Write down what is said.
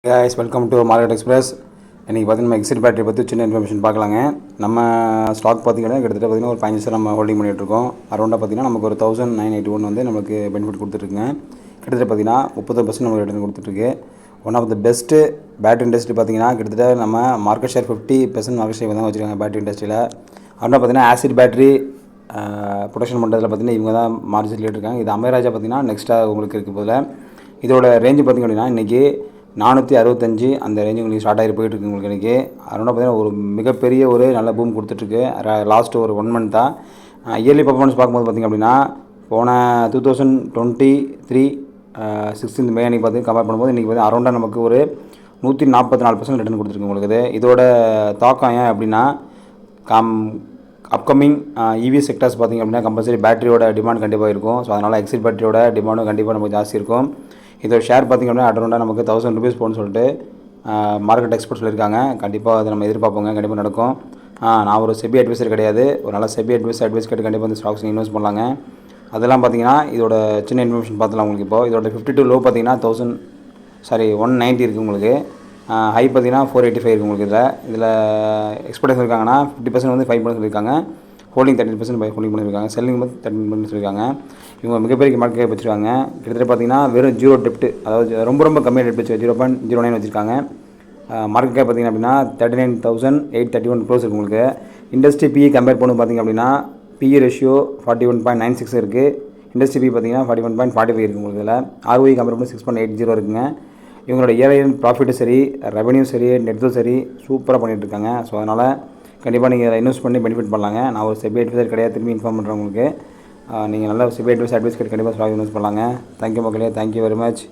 guys, welcome to Market Express. இன்றைக்கி பார்த்தீங்கன்னா நம்ம எக்ஸிட் பேட்டரி பற்றி சின்ன இன்ஃபர்மேஷன் பார்க்கலாங்க. நம்ம ஸ்டாக் பார்த்திங்கன்னா கிட்டத்தட்ட பார்த்திங்கன்னா ஒரு 15 நம்ம ஹோல்டிங் பண்ணிகிட்ருக்கோம். அரௌண்டாக பார்த்திங்கன்னா நமக்கு ஒரு 1981 வந்து நமக்கு பெனிஃபிட் கொடுத்துட்ருக்குங்க. கிட்டத்தட்ட பார்த்திங்கன்னா 30% நமக்கு ரிட்டர்ன் கொடுத்துட்ருக்கு. One of the best battery industry பார்த்திங்கன்னா கிட்டத்தட்ட நம்ம மார்க்கெட் ஷேர் 50% மார்க்கெட் ஷேர் தான் வச்சுருக்காங்க பேட்டரி இண்டஸ்ட்ரியில். அரௌண்டாக பார்த்திங்கன்னா ஆசிட் பேட்டரி ப்ரொடக்ஷன் பண்ணுறதுல பார்த்திங்கன்னா இவங்க தான் மார்ஜின் லீடர் இருக்காங்க. இது அமேராஜா பார்த்திங்கன்னா நெக்ஸ்ட்டாக உங்களுக்கு இருக்குது போதில். இதோட ரேஞ்சு பார்த்திங்க அப்படின்னா இன்றைக்கி 465 அந்த ரேஞ்சு உங்களுக்கு ஸ்டார்ட் ஆகி போயிட்டுருக்கு. உங்களுக்கு இன்றைக்கி அரௌண்டாக பார்த்திங்கன்னா ஒரு மிகப்பெரிய ஒரு நல்ல பூம் கொடுத்துட்ருக்கு லாஸ்ட்டு ஒரு 1 மந்த்தாக. இயர்லி பர்ஃபார்மன்ஸ் பார்க்கும்போது பார்த்திங்க அப்படின்னா போன 2023 16 மே அன்றைக்கி பார்த்து கம்பேர் பண்ணும்போது இன்றைக்கி பார்த்திங்கன்னா அரௌண்டாக நமக்கு ஒரு 144% ரிட்டர்ன் கொடுத்துருக்கு உங்களுக்கு. இதோட தாக்கம் ஏன் அப்படின்னா அப்கமிங் இவி செக்டர்ஸ் பார்த்திங்க அப்படின்னா கம்பல்சரி பேட்டரியோட டிமாண்ட் கண்டிப்பாக இருக்கும். ஸோ அதனால் எக்ஸிட் பேட்டரியோட டிமாண்டும் கண்டிப்பாக நமக்கு ஜாஸ்தி இருக்கும். இதோட ஷேர் பார்த்திங்க அப்படின்னா அரௌண்டாக நமக்கு 1000 rupees போகணும்னு சொல்லிட்டு மார்க்கெட் எக்ஸ்பர்ட் சொல்லியிருக்காங்க. கண்டிப்பாக அதை நம்ம எதிர்பார்ப்போங்க, கண்டிப்பாக நடக்கும். நான் ஒரு செபி அட்வைசர் கிடையாது, ஒரு நல்ல செபி அட்வைஸ் கேட்டு கண்டிப்பாக இந்த ஸ்டாக்ஸ் இன்வெஸ்ட் பண்ணலாங்க. அதெல்லாம் பார்த்திங்கன்னா இதோட சின்ன இன்ஃபர்மேஷன் பார்த்துலாம் உங்களுக்கு. இப்போது இதோட 52 லோ பார்த்திங்கன்னா 190 இருக்குது உங்களுக்கு. ஹை பார்த்திங்கன்னா 485 இருக்குது உங்களுக்கு. இதில் எக்ஸ்பெக்டேஷன் இருக்காங்கன்னா 50% வந்து 5% சொல்லியிருக்காங்க. ஹோல்டிங் 13% ஹோல்டிங் பண்ணியிருக்காங்க. செல்லிங் வந்து 13% சொல்லியிருக்காங்க. இவங்க மிகப்பெரிய மார்க்கெட் கேப் வச்சுருக்காங்க. கிட்டத்தட்ட பார்த்திங்கன்னா வெறும் 0 டெப்ட், அதாவது ரொம்ப கம்மியாக டெப்ட் வச்சு 0.09 வச்சுருக்காங்க. மார்க்கெட் கேப் பார்த்திங்க அப்படின்னா 39,831 க்ரோஸ் இருக்குது உங்களுக்கு. இண்டஸ்ட்ரி பிஇ கம்பேர் பண்ணி பார்த்திங்க அப்படின்னா பிஇ ரேஷியோ 41.96 இருக்குது. இண்டஸ்ட்ரி பி பார்த்திங்கன்னா 41.45 இருக்குது உங்களுக்கு. இதில் ஆர்ஓஇ கம்பேர் பண்ணி 6.80 இருக்குங்க. இவங்களோட இயர் ப்ராஃபிட்டும் சரி, ரெவன்யூ சரி, நெட்டும் சரி சூப்பராக பண்ணிகிட்ருக்காங்க. ஸோ அதனால் கண்டிப்பாக நீங்கள் இன்வெஸ்ட் பண்ணி பெனிஃபிட் பண்ணலாங்க. நான் ஒரு செபி அட்வைசர் கிடையாது, திரும்பி இன்ஃபார்ம் பண்ணுறேன் உங்களுக்கு. நீங்கள் நல்ல செபி அட்வைஸ் கேட்டு கண்டிப்பாக ஸ்டாக் இன்வெஸ்ட் பண்ணலாங்க. தேங்க்யூ மக்களே, தேங்க்யூ வெரி மச்.